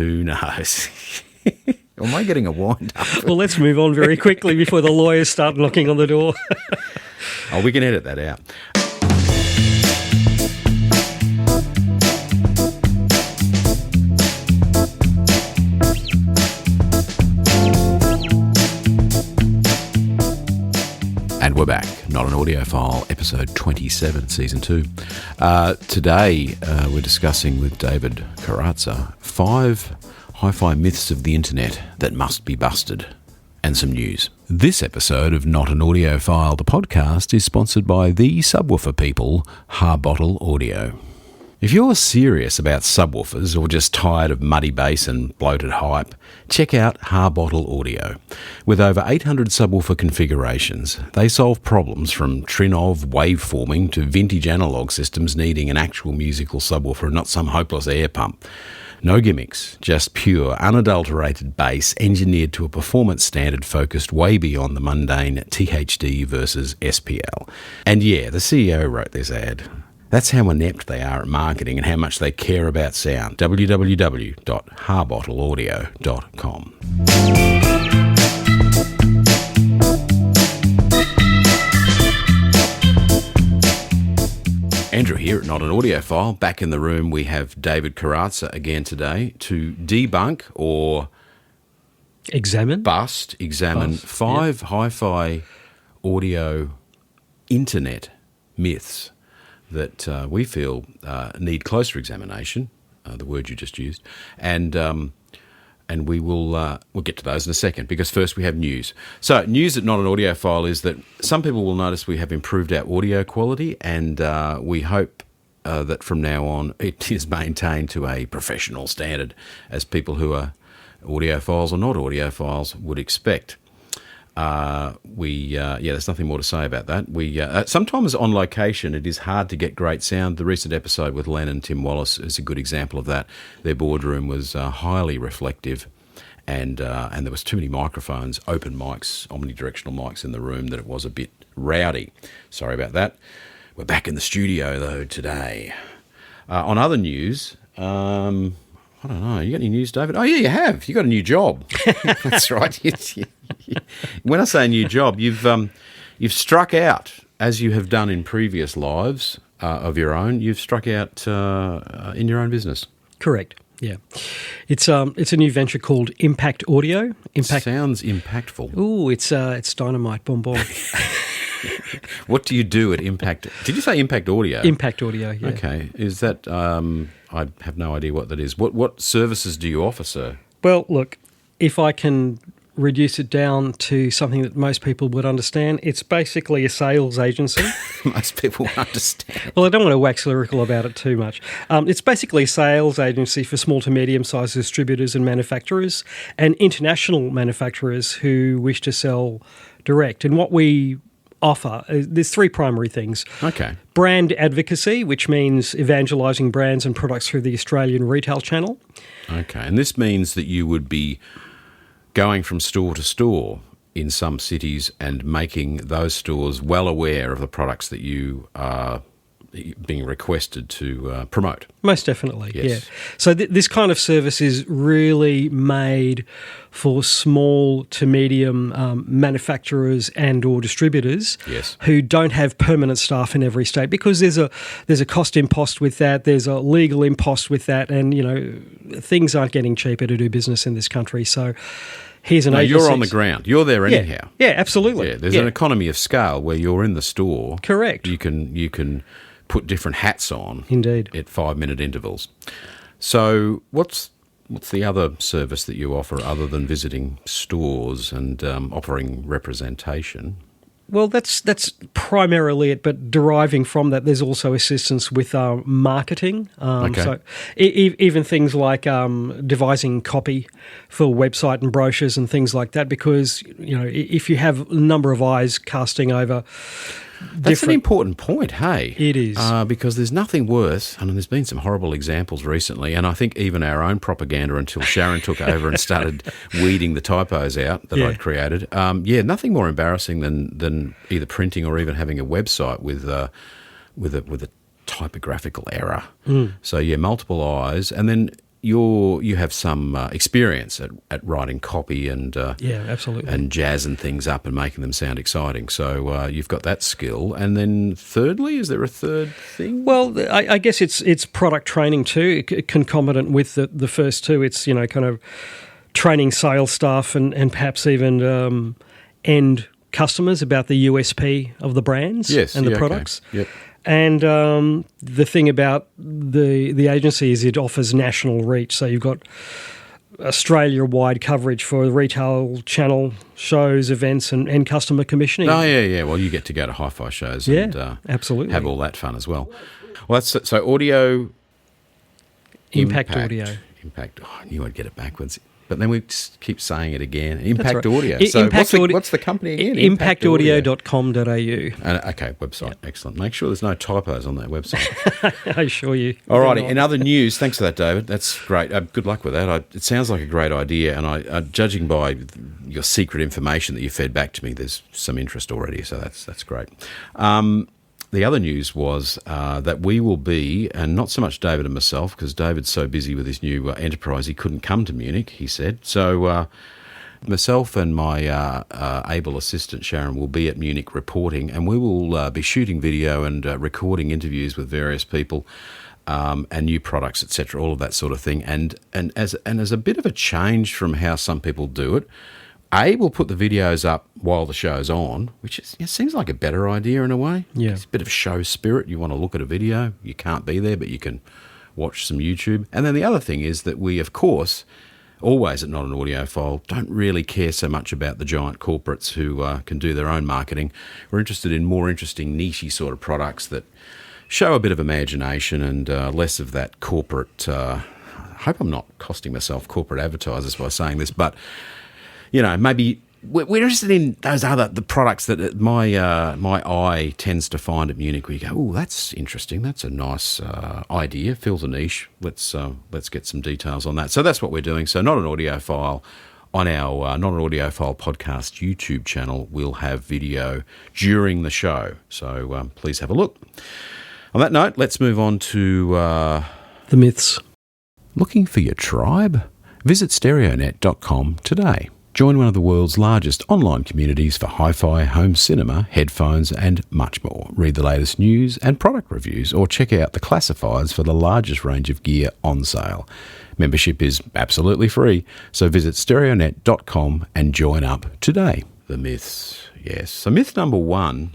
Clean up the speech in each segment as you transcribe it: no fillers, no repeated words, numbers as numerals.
Who knows? Am I getting a wind up? Well, let's move on very quickly before the lawyers start knocking on the door. Oh, we can edit that out. And we're back. Not an Audiophile, episode 27, season 2. Today, we're discussing with David Corazza 5 HiFi myths of the internet that must be busted, and some news. This episode of Not an Audiophile, the podcast, is sponsored by the subwoofer people, Harbottle Audio. If you're serious about subwoofers or just tired of muddy bass and bloated hype, check out Harbottle Audio. With over 800 subwoofer configurations, they solve problems from Trinov waveforming to vintage analog systems needing an actual musical subwoofer and not some hopeless air pump. No gimmicks, just pure, unadulterated bass engineered to a performance standard focused way beyond the mundane THD versus SPL. And yeah, the CEO wrote this ad. That's how inept they are at marketing and how much they care about sound. www.harbottleaudio.com. Andrew here at Not an Audiophile. Back in the room, we have David Corazza again today to debunk or examine 5 HiFi audio internet myths that we feel need closer examination, the word you just used, and we'll get to those in a second, because first we have news. So news at Not an Audiophile is that some people will notice we have improved our audio quality, and we hope that from now on it is maintained to a professional standard, as people who are audiophiles or not audiophiles would expect. There's nothing more to say about that. Sometimes on location it is hard to get great sound. The recent episode with Len and Tim Wallace is a good example of that. Their boardroom was highly reflective, and there was too many microphones, open mics, omnidirectional mics in the room, that it was a bit rowdy. Sorry about that. We're back in the studio though today. On other news, I don't know. You got any news, David? Oh, yeah, you have. You got a new job. That's right. When I say a new job, you've struck out, as you have done in previous lives of your own. You've struck out in your own business. Correct. Yeah, it's a new venture called Impact Audio. Sounds impactful. Ooh, it's dynamite, boom, boom. What do you do at Impact? Did you say Impact Audio? Impact Audio. Yeah. Okay. Is that? I have no idea what that is. What services do you offer, sir? Well, look, if I can reduce it down to something that most people would understand, it's basically a sales agency. Most people understand. Well, I don't want to wax lyrical about it too much. It's basically a sales agency for small to medium-sized distributors and manufacturers and international manufacturers who wish to sell direct. And what we offer, there's 3 primary things. Okay. Brand advocacy, which means evangelising brands and products through the Australian retail channel. Okay, and this means that you would be going from store to store in some cities and making those stores well aware of the products that you are being requested to promote. Most definitely, yes. Yeah. So this kind of service is really made for small to medium manufacturers and or distributors, yes, who don't have permanent staff in every state, because there's a cost impost with that, there's a legal impost with that, and things aren't getting cheaper to do business in this country. So here's an agency. You're on the ground. You're there anyhow. Yeah, absolutely. Yeah, there's an economy of scale where you're in the store. Correct. You can put different hats on. Indeed. At 5-minute intervals. So what's the other service that you offer other than visiting stores and offering representation? Well, that's primarily it, but deriving from that, there's also assistance with marketing. Okay. So even things like devising copy for website and brochures and things like that, because if you have a number of eyes casting over. That's an important point, hey? It is. Because there's nothing worse, and there's been some horrible examples recently, and I think even our own propaganda until Sharon took over and started weeding the typos out that I'd created. Nothing more embarrassing than either printing or even having a website with a typographical error. So, multiple eyes. And then you have some experience at writing copy and absolutely, and jazzing things up and making them sound exciting. So you've got that skill. And then thirdly, is there a third thing? Well, I guess it's product training too, concomitant with the first two. It's kind of training sales staff and perhaps even end customers about the USP of the brands and the products. Okay. Yep. And the thing about the agency is it offers national reach. So you've got Australia-wide coverage for the retail channel, shows, events, and customer commissioning. Oh, yeah. Well, you get to go to hi-fi shows and absolutely have all that fun as well. Well, that's so audio... Impact Audio. Impact. Oh, I knew I'd get it backwards. But then we just keep saying it again. Impact right. So what's the company again? Impactaudio.com.au. Okay, website. Yep. Excellent. Make sure there's no typos on that website. I assure you. All righty. In other news, thanks for that, David. That's great. Good luck with that. It sounds like a great idea. And judging by your secret information that you fed back to me, there's some interest already. So that's great. The other news was that we will be, and not so much David and myself, because David's so busy with his new enterprise he couldn't come to Munich, he said. So myself and my able assistant Sharon will be at Munich reporting, and we will be shooting video and recording interviews with various people and new products, etc., all of that sort of thing. And as a bit of a change from how some people do it, we'll put the videos up while the show's on, which seems like a better idea in a way. Yeah. It's a bit of show spirit. You want to look at a video. You can't be there, but you can watch some YouTube. And then the other thing is that we, of course, always at Not an Audiophile, don't really care so much about the giant corporates who can do their own marketing. We're interested in more interesting, nichey sort of products that show a bit of imagination and less of that corporate... I hope I'm not costing myself corporate advertisers by saying this, but... maybe we're interested in the products that my eye tends to find at Munich. Where you go, oh, that's interesting. That's a nice idea. Fills a niche. Let's get some details on that. So that's what we're doing. So Not an Audiophile on our Not an Audiophile podcast YouTube channel. We'll have video during the show. So please have a look. On that note, let's move on to the myths. Looking for your tribe? Visit stereonet.com today. Join one of the world's largest online communities for hi-fi, home cinema, headphones and much more. Read the latest news and product reviews or check out the classifieds for the largest range of gear on sale. Membership is absolutely free, so visit stereonet.com and join up today. The myths, yes. So myth number 1,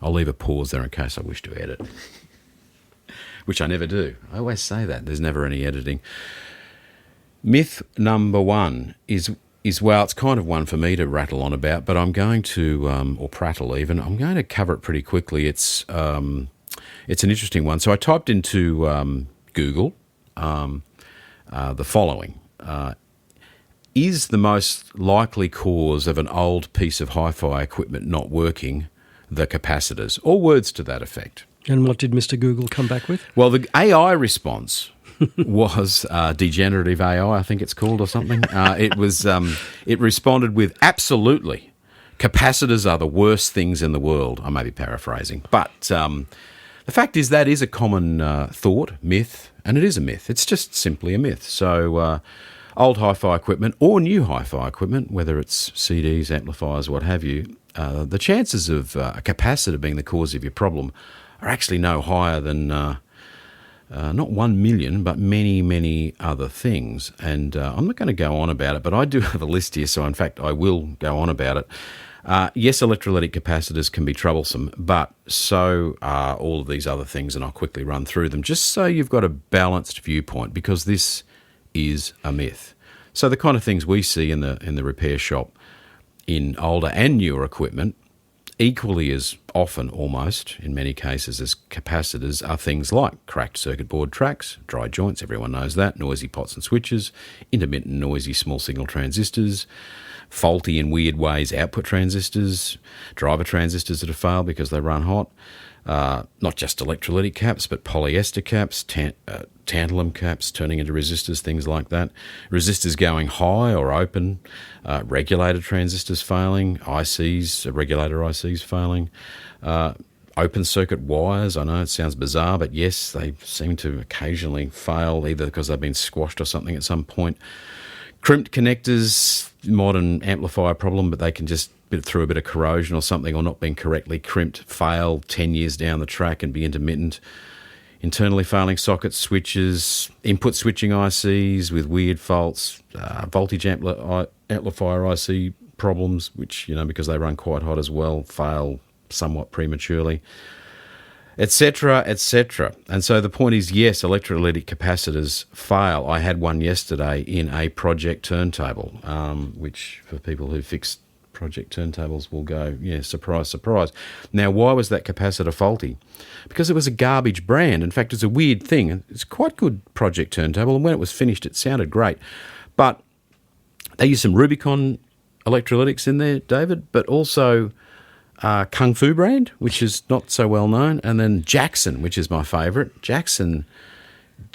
I'll leave a pause there in case I wish to edit, which I never do. I always say that. There's never any editing. Myth number 1 is well, it's kind of one for me to rattle on about, but I'm going to, or prattle even, I'm going to cover it pretty quickly. It's an interesting one. So I typed into Google the following. Is the most likely cause of an old piece of hi-fi equipment not working the capacitors? Or words to that effect. And what did Mr. Google come back with? Well, the AI response... was degenerative AI, I think it's called, or something. It responded with, absolutely, capacitors are the worst things in the world. I may be paraphrasing. But the fact is that is a common thought, myth, and it is a myth. It's just simply a myth. So old hi-fi equipment or new hi-fi equipment, whether it's CDs, amplifiers, what have you, the chances of a capacitor being the cause of your problem are actually no higher than... not 1 million, but many, many other things. And I'm not going to go on about it, but I do have a list here, so in fact I will go on about it. Yes, electrolytic capacitors can be troublesome, but so are all of these other things, and I'll quickly run through them, just so you've got a balanced viewpoint, because this is a myth. So the kind of things we see in the repair shop in older and newer equipment, equally as often almost, in many cases, as capacitors, are things like cracked circuit board tracks, dry joints, everyone knows that, noisy pots and switches, intermittent noisy small signal transistors, faulty in weird ways output transistors, driver transistors that have failed because they run hot, not just electrolytic caps, but polyester caps, tantalum caps turning into resistors, things like that. Resistors going high or open, regulator transistors failing, ICs, regulator ICs failing, open circuit wires. I know it sounds bizarre, but yes, they seem to occasionally fail, either because they've been squashed or something at some point. Crimped connectors, modern amplifier problem, but they can just through a bit of corrosion or something, or not being correctly crimped, fail 10 years down the track and be intermittent. Internally failing sockets, switches, input switching ICs with weird faults, voltage amplifier IC problems, which, because they run quite hot as well, fail somewhat prematurely, etc., etc. And so the point is, yes, electrolytic capacitors fail. I had one yesterday in a project turntable, which for people who fix project turntables will go, yeah, surprise, surprise. Now, why was that capacitor faulty? Because it was a garbage brand. In fact, it's a weird thing. It's a quite good project turntable, and when it was finished, it sounded great. But they used some Rubicon electrolytics in there, David, but also Kung Fu brand, which is not so well known, and then Jackson, which is my favourite. Jackson,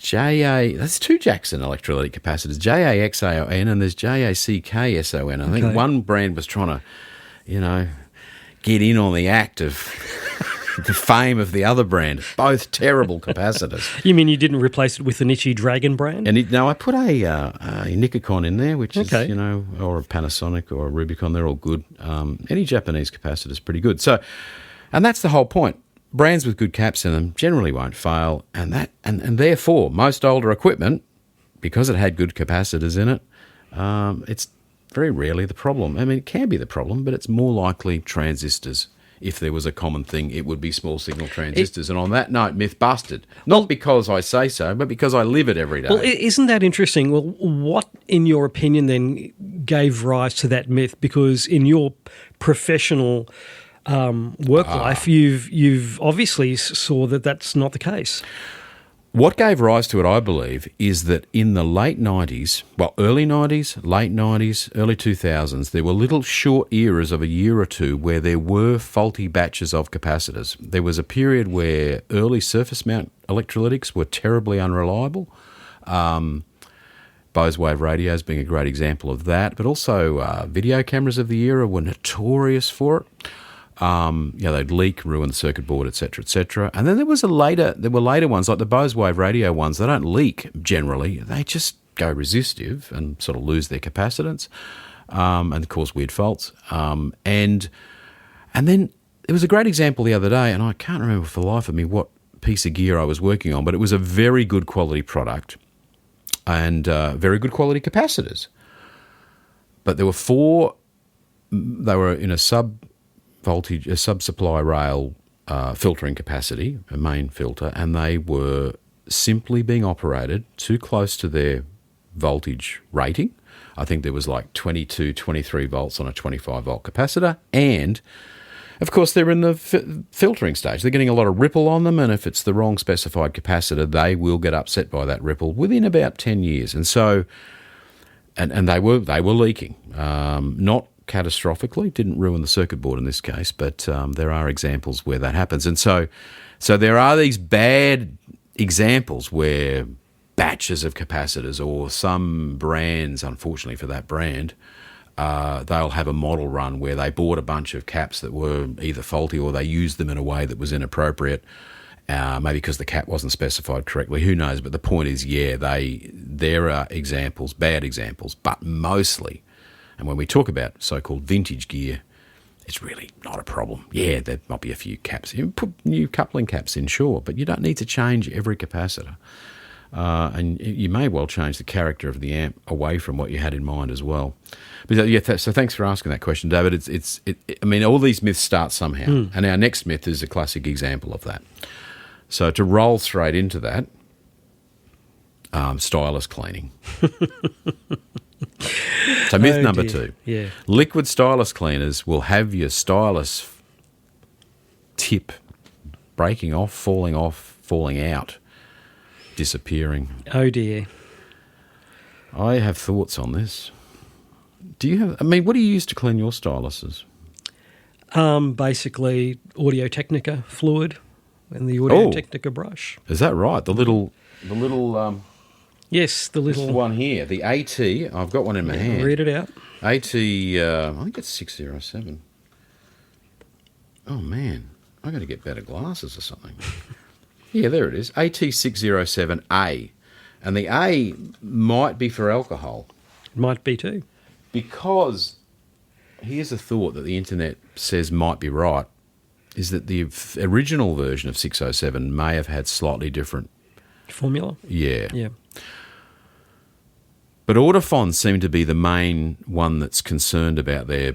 there's two Jackson electrolytic capacitors, JAXAON and there's JACKSON. I think one brand was trying to, get in on the act of the fame of the other brand. Both terrible capacitors. You mean you didn't replace it with the Nichi Dragon brand? And I put a Nikon in there, which is, or a Panasonic or a Rubicon. They're all good. Any Japanese capacitor is pretty good. So, and that's the whole point. Brands with good caps in them generally won't fail, and therefore most older equipment, because it had good capacitors in it, it's very rarely the problem. I mean, it can be the problem, but it's more likely transistors. If there was a common thing, it would be small signal transistors. And on that note, myth busted. Not because I say so, but because I live it every day. Well, isn't that interesting? Well, what, in your opinion, then gave rise to that myth? Because in your professional work life, you've obviously saw that that's not the case. What gave rise to it, I believe, is that in the late 90s, early 90s, late 90s, early 2000s, there were little short eras of a year or two where there were faulty batches of capacitors. There was a period where early surface mount electrolytics were terribly unreliable. Bose wave radios being a great example of that, but also video cameras of the era were notorious for it. They'd leak, ruin the circuit board, etc., etc. And then there were later ones, like the Bose wave radio ones. They don't leak generally; they just go resistive and sort of lose their capacitance, and cause weird faults. And then there was a great example the other day, and I can't remember for the life of me what piece of gear I was working on, but it was a very good quality product and very good quality capacitors. But there were four. They were in a sub-supply rail filtering capacity, a main filter, and they were simply being operated too close to their voltage rating. I think there was like 22, 23 volts on a 25-volt capacitor, and, of course, they're in the filtering stage. They're getting a lot of ripple on them, and if it's the wrong specified capacitor, they will get upset by that ripple within about 10 years. And so, and they were leaking, not catastrophically, didn't ruin the circuit board in this case, but there are examples where that happens. And so there are these bad examples where batches of capacitors, or some brands, unfortunately for that brand, they'll have a model run where they bought a bunch of caps that were either faulty or they used them in a way that was inappropriate, maybe because the cap wasn't specified correctly, who knows. But the point is, there are examples, bad examples, but mostly. And when we talk about so-called vintage gear, it's really not a problem. Yeah, there might be a few caps. You put new coupling caps in, sure, but you don't need to change every capacitor. And you may well change the character of the amp away from what you had in mind as well. But so thanks for asking that question, David. I mean, all these myths start somehow, and our next myth is a classic example of that. So to roll straight into that, stylus cleaning. So myth number 2. Yeah. Liquid stylus cleaners will have your stylus tip breaking off, falling out, disappearing. Oh dear. I have thoughts on this. Do you have? I mean, what do you use to clean your styluses? Basically, Audio Technica fluid and the Audio Technica brush. Is that right? The little. Yes, the little this one here, the AT. I've got one in my hand. Read it out. AT. I think it's 607. Oh man. I got to get better glasses or something. Yeah, there it is. AT607A. And the A might be for alcohol. It might be too. Because here's a thought that the internet says might be right, is that the original version of 607 may have had slightly different formula. Yeah. Yeah. But Autofons seem to be the main one that's concerned about their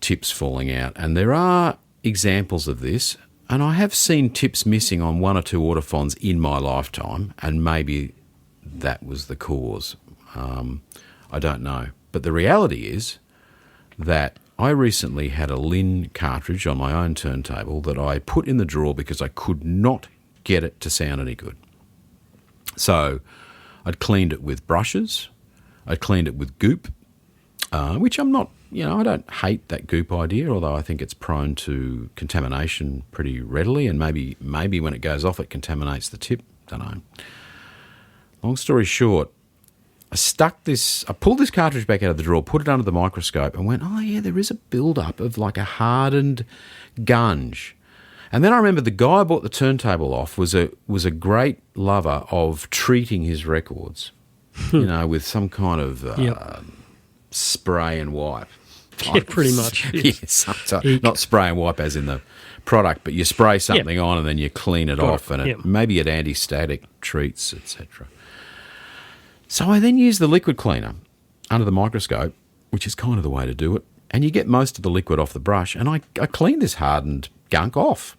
tips falling out. And there are examples of this. And I have seen tips missing on one or two Autofons in my lifetime, and maybe that was the cause. I don't know. But the reality is that I recently had a Lin cartridge on my own turntable that I put in the drawer because I could not get it to sound any good. So I'd cleaned it with brushes. I'd cleaned it with goop, which I'm not, I don't hate that goop idea, although I think it's prone to contamination pretty readily, and maybe when it goes off it contaminates the tip. Don't know. Long story short, I pulled this cartridge back out of the drawer, put it under the microscope, and went, oh yeah, there is a build-up of like a hardened gunge. And then I remember the guy I bought the turntable off was a great lover of treating his records, with some kind of spray and wipe. Yeah, pretty much. Yes. Yeah, not spray and wipe as in the product, but you spray something on and then you clean it off, and maybe it anti-static treats, etc. So I then use the liquid cleaner under the microscope, which is kind of the way to do it, and you get most of the liquid off the brush, and I clean this hardened gunk off.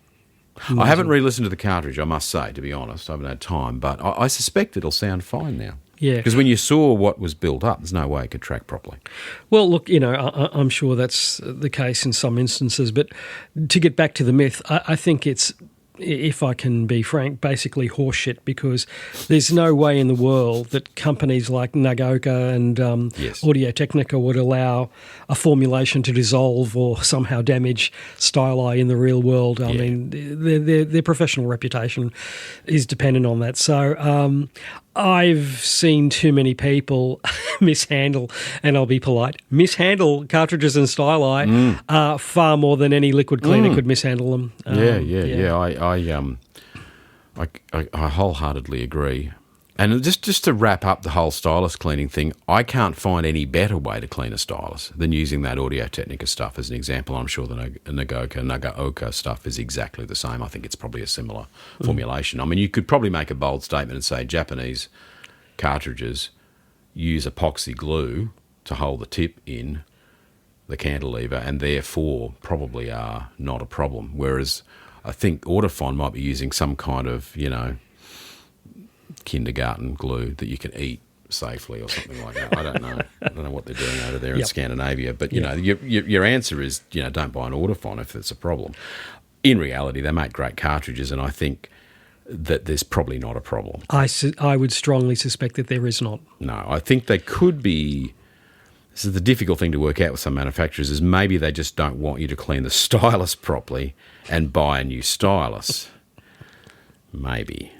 Amazing. I haven't re-listened to the cartridge, I must say, to be honest. I haven't had time, but I suspect it'll sound fine now. Yeah. Because when you saw what was built up, there's no way it could track properly. Well, look, I'm sure that's the case in some instances, but to get back to the myth, I think it's, if I can be frank, basically horseshit, because there's no way in the world that companies like Nagaoka and Audio-Technica would allow a formulation to dissolve or somehow damage Styli in the real world. I mean, their professional reputation is dependent on that. So I've seen too many people mishandle, and I'll be polite, mishandle cartridges and Styli far more than any liquid cleaner could mishandle them. I wholeheartedly agree. And just to wrap up the whole stylus cleaning thing, I can't find any better way to clean a stylus than using that Audio-Technica stuff as an example. I'm sure the Nagaoka stuff is exactly the same. I think it's probably a similar formulation. I mean, you could probably make a bold statement and say Japanese cartridges use epoxy glue to hold the tip in the cantilever and therefore probably are not a problem. Whereas I think Autofon might be using some kind of, kindergarten glue that you can eat safely or something like that. I don't know. I don't know what they're doing over there in Scandinavia. But, your answer is, don't buy an Autofon if it's a problem. In reality, they make great cartridges, and I think that there's probably not a problem. I would strongly suspect that there is not. No, I think they could be. This is the difficult thing to work out with some manufacturers, is maybe they just don't want you to clean the stylus properly and buy a new stylus. Maybe.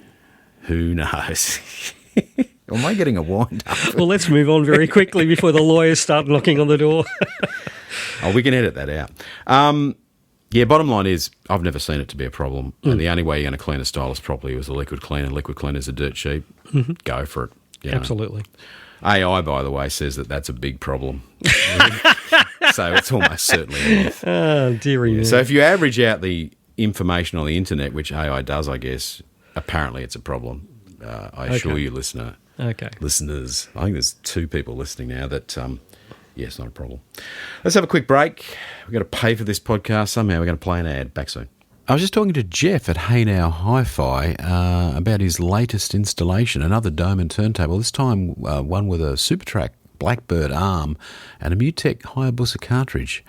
Who knows? Am I getting a wind up? Well, let's move on very quickly before the lawyers start knocking on the door. We can edit that out. Bottom line is I've never seen it to be a problem. And the only way you're going to clean a stylus properly is a liquid cleaner. Liquid cleaners are dirt cheap. Go for it. Absolutely. AI, by the way, says that that's a big problem. So it's almost certainly a myth. Oh, dearie me. So if you average out the information on the internet, which AI does, I guess, apparently it's a problem. I assure you, listeners, I think there's 2 people listening now that, it's not a problem. Let's have a quick break. We've got to pay for this podcast somehow. We're going to play an ad. Back soon. I was just talking to Jeff at Hey Now HiFi about his latest installation, another dome and turntable, this time one with a SuperTrack Blackbird arm and a Mutec Hayabusa cartridge.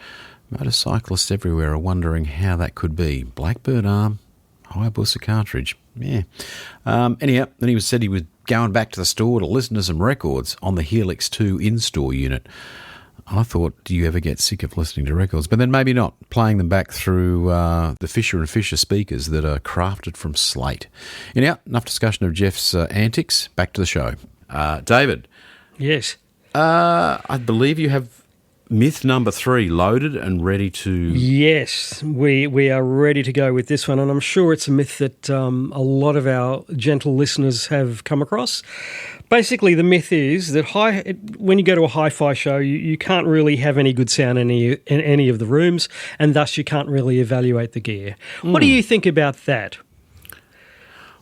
Motorcyclists everywhere are wondering how that could be. Blackbird arm, Hayabusa cartridge. Yeah. Anyhow, then he said he was going back to the store to listen to some records on the Helix 2 in-store unit. I thought, do you ever get sick of listening to records? But then maybe not, playing them back through the Fisher & Fisher speakers that are crafted from slate. Anyhow, enough discussion of Jeff's antics. Back to the show. David. Yes. I believe you have myth number 3, loaded and ready to... Yes, we are ready to go with this one, and I'm sure it's a myth that a lot of our gentle listeners have come across. Basically, the myth is that when you go to a hi-fi show, you can't really have any good sound in any of the rooms, and thus you can't really evaluate the gear. What do you think about that?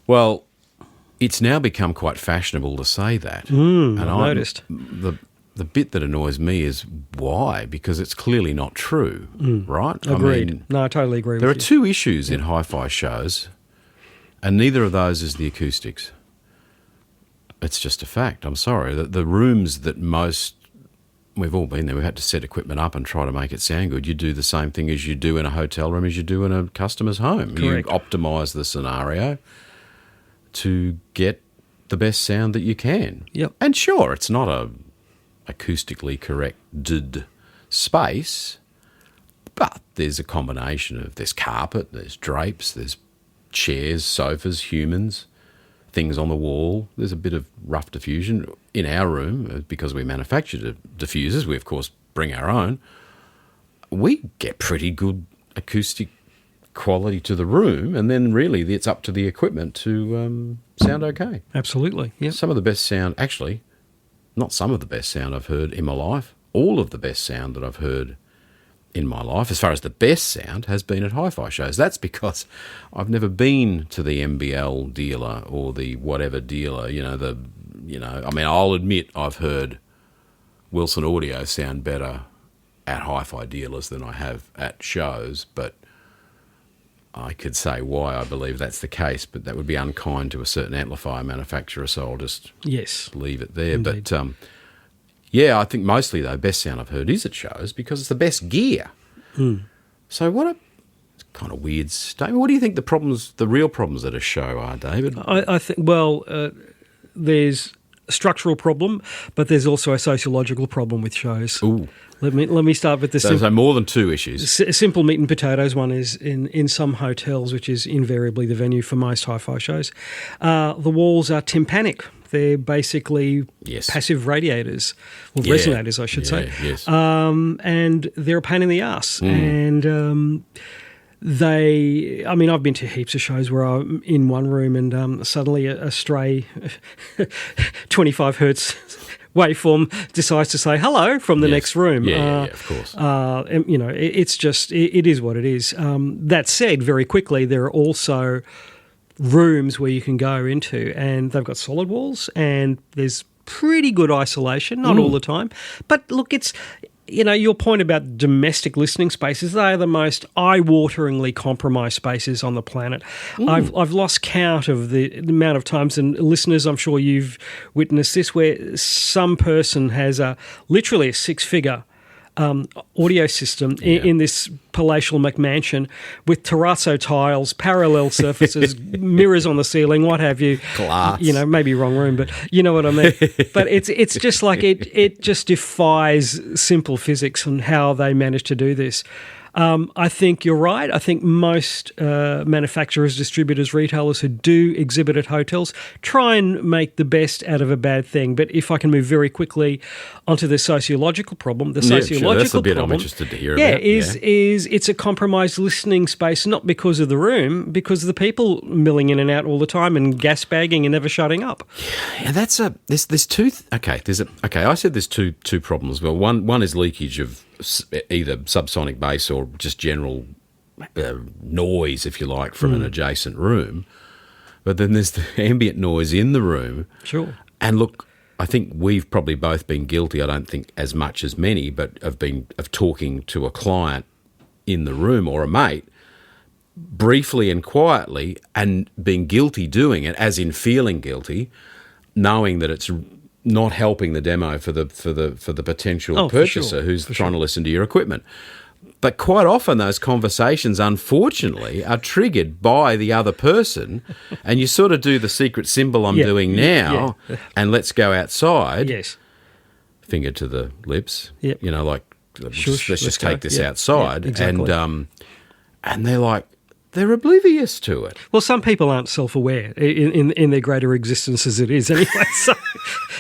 Well, it's now become quite fashionable to say that. And I noticed. The bit that annoys me is why, because it's clearly not true, right? Agreed. I totally agree with you. There are 2 issues in hi-fi shows, and neither of those is the acoustics. It's just a fact. I'm sorry. The rooms that we've all been there, we've had to set equipment up and try to make it sound good. You do the same thing as you do in a hotel room as you do in a customer's home. Correct. You optimise the scenario to get the best sound that you can. Yep. And sure, it's not a acoustically corrected space, but there's a combination of, there's carpet, there's drapes, there's chairs, sofas, humans, things on the wall. There's a bit of rough diffusion. In our room, because we manufacture diffusers, we of course bring our own, we get pretty good acoustic quality to the room, and then really it's up to the equipment to sound okay. Absolutely, yeah. Some of the best sound, actually, not some of the best sound I've heard in my life, all of the best sound that I've heard in my life, as far as the best sound, has been at hi-fi shows. That's because I've never been to the MBL dealer or the whatever dealer, I'll admit I've heard Wilson Audio sound better at hi-fi dealers than I have at shows, but I could say why I believe that's the case, but that would be unkind to a certain amplifier manufacturer, so I'll just leave it there. Indeed. But I think mostly, though, best sound I've heard is at shows because it's the best gear. So it's kind of weird statement. What do you think the real problems at a show are, David? I think, there's a structural problem, but there's also a sociological problem with shows. Ooh. Let me start with this. So more than 2 issues. Simple meat and potatoes. One is in some hotels, which is invariably the venue for most hi-fi shows. The walls are tympanic. They're basically passive radiators, or resonators, I should say. Yes. And they're a pain in the ass. And I've been to heaps of shows where I'm in one room and suddenly a stray 25 hertz waveform decides to say hello from the next room. Yeah, of course. It's just, it is what it is. That said, very quickly, there are also rooms where you can go into and they've got solid walls and there's pretty good isolation, not all the time. But look, it's... your point about domestic listening spaces, they are the most eye-wateringly compromised spaces on the planet. I've lost count of the amount of times, and listeners, I'm sure you've witnessed this, where some person has literally a 6-figure audio system in this palatial McMansion with terrazzo tiles, parallel surfaces, mirrors on the ceiling, what have you. Glass. Maybe wrong room, but you know what I mean. But it's just like it just defies simple physics and how they managed to do this. I think you're right. I think most manufacturers, distributors, retailers who do exhibit at hotels try and make the best out of a bad thing. But if I can move very quickly onto the sociological problem, That's the bit I'm interested to hear about. Is it's a compromised listening space, not because of the room, because of the people milling in and out all the time and gas bagging and never shutting up. Yeah, there's two. I said there's two problems. Well, one is leakage of either subsonic bass or just general noise, if you like, from an adjacent room. But then there's the ambient noise in the room. Sure. And look, I think we've probably both been guilty, I don't think as much as many, but of talking to a client in the room or a mate briefly and quietly and being guilty doing it, as in feeling guilty, knowing that it's not helping the demo for the potential purchaser who's trying to listen to your equipment. But quite often those conversations, unfortunately, are triggered by the other person, and you sort of do the secret symbol I'm doing now, and let's go outside. Yes. Finger to the lips. Yep. Let's just take this outside. Yeah, exactly. And they're like, they're oblivious to it. Well, some people aren't self-aware in their greater existence as it is anyway.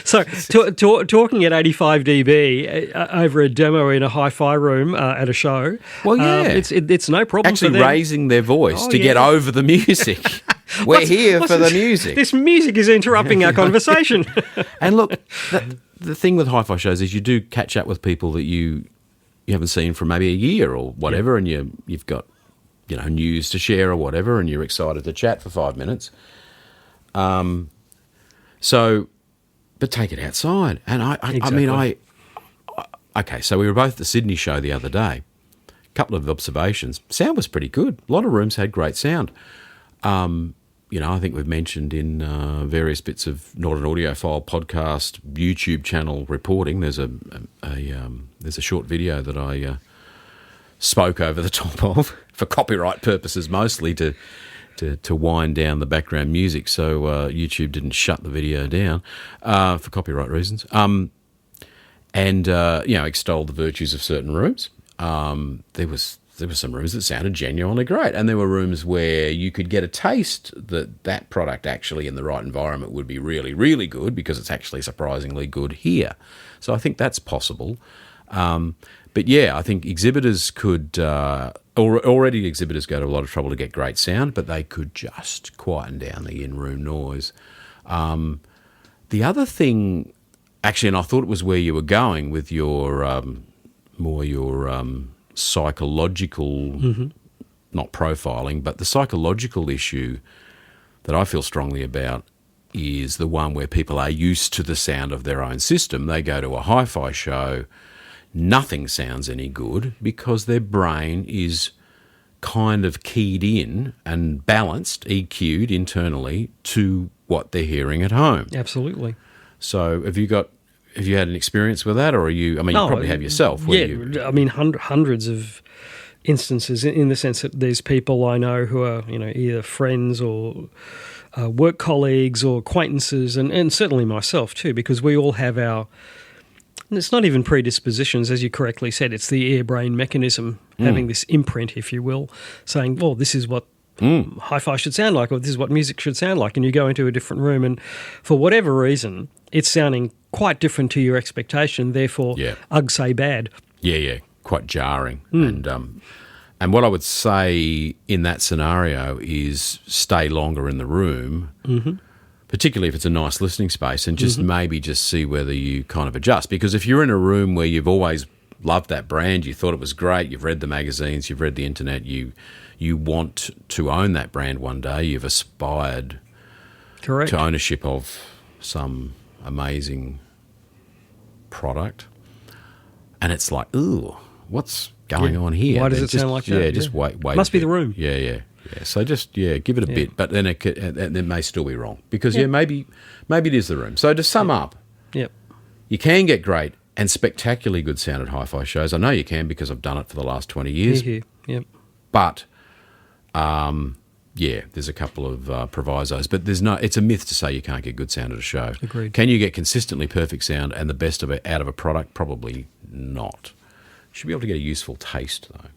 Talking at 85 dB over a demo in a hi-fi room at a show, well, yeah. It's no problem actually for them. raising their voice to get over the music. We're here for the music. This music is interrupting our conversation. And look, the thing with hi-fi shows is you do catch up with people that you haven't seen for maybe a year or whatever, and you've got news to share or whatever, and you're excited to chat for 5 minutes. But take it outside. And okay, so we were both at the Sydney show the other day. A couple of observations. Sound was pretty good. A lot of rooms had great sound. I think we've mentioned in various bits of Not an Audiophile podcast YouTube channel reporting. There's a short video that I spoke over the top of for copyright purposes, mostly to wind down the background music, so YouTube didn't shut the video down for copyright reasons. Extolled the virtues of certain rooms. There were some rooms that sounded genuinely great, and there were rooms where you could get a taste that product actually in the right environment would be really, really good, because it's actually surprisingly good here. So I think that's possible. But yeah, I think exhibitors could, already exhibitors go to a lot of trouble to get great sound, but they could just quieten down the in-room noise. The other thing, actually, and I thought it was where you were going with your psychological, not profiling, but the psychological issue that I feel strongly about is the one where people are used to the sound of their own system. They go to a hi-fi show, nothing sounds any good because their brain is kind of keyed in and balanced, EQ'd internally to what they're hearing at home. Absolutely. So have you had an experience with that, or you probably have yourself? Hundreds of instances in the sense that there's people I know who are, either friends or work colleagues or acquaintances, and certainly myself too, because we all have and it's not even predispositions, as you correctly said, it's the ear-brain mechanism having this imprint, if you will, saying, well, this is what hi-fi should sound like, or this is what music should sound like, and you go into a different room and for whatever reason it's sounding quite different to your expectation, therefore ugh say bad. Yeah, quite jarring. And what I would say in that scenario is stay longer in the room, particularly if it's a nice listening space, and just maybe see whether you kind of adjust. Because if you're in a room where you've always loved that brand, you thought it was great, you've read the magazines, you've read the internet, you want to own that brand one day, you've aspired to ownership of some amazing product, and it's like, ooh, what's going on here? Why does it sound like that? Yeah, just wait. Must be the room. Yeah. So just give it a bit, but then it may still be wrong because maybe it is the room. So to sum up, you can get great and spectacularly good sound at hi-fi shows. I know you can because I've done it for the last 20 years. But there's a couple of provisos, but it's a myth to say you can't get good sound at a show. Agreed. Can you get consistently perfect sound and the best of it out of a product? Not. You should be able to get a useful taste though.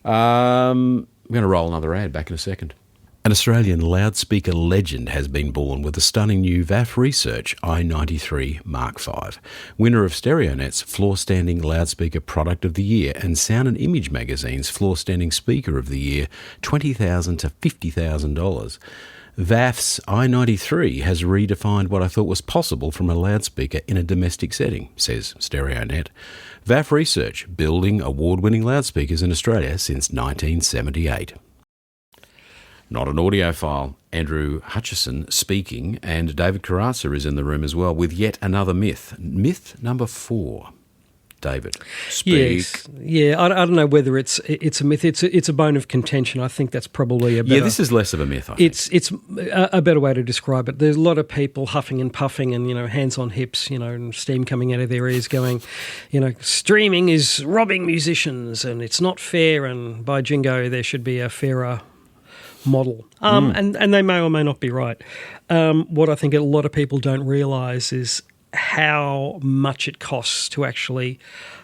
I'm going to roll another ad back in a second. An Australian loudspeaker legend has been born with the stunning new VAF Research i93 Mark V, winner of StereoNet's Floor Standing Loudspeaker Product of the Year and Sound and Image Magazine's Floor Standing Speaker of the Year, $20,000 to $50,000. VAF's i93 has redefined what I thought was possible from a loudspeaker in a domestic setting, says StereoNet. VAF Research, building award-winning loudspeakers in Australia since 1978. Not an audiophile, Andrew Hutchison speaking, and David Corazza is in the room as well with yet another myth. Myth number 4. David, speak. Yes. Yeah, I don't know whether it's a myth. It's a bone of contention. I think that's probably a better... Yeah, this is less of a myth, I think. It's a better way to describe it. There's a lot of people huffing and puffing and, hands on hips, and steam coming out of their ears going, streaming is robbing musicians and it's not fair, and by jingo, there should be a fairer model. And they may or may not be right. What I think a lot of people don't realise is how much it costs to actually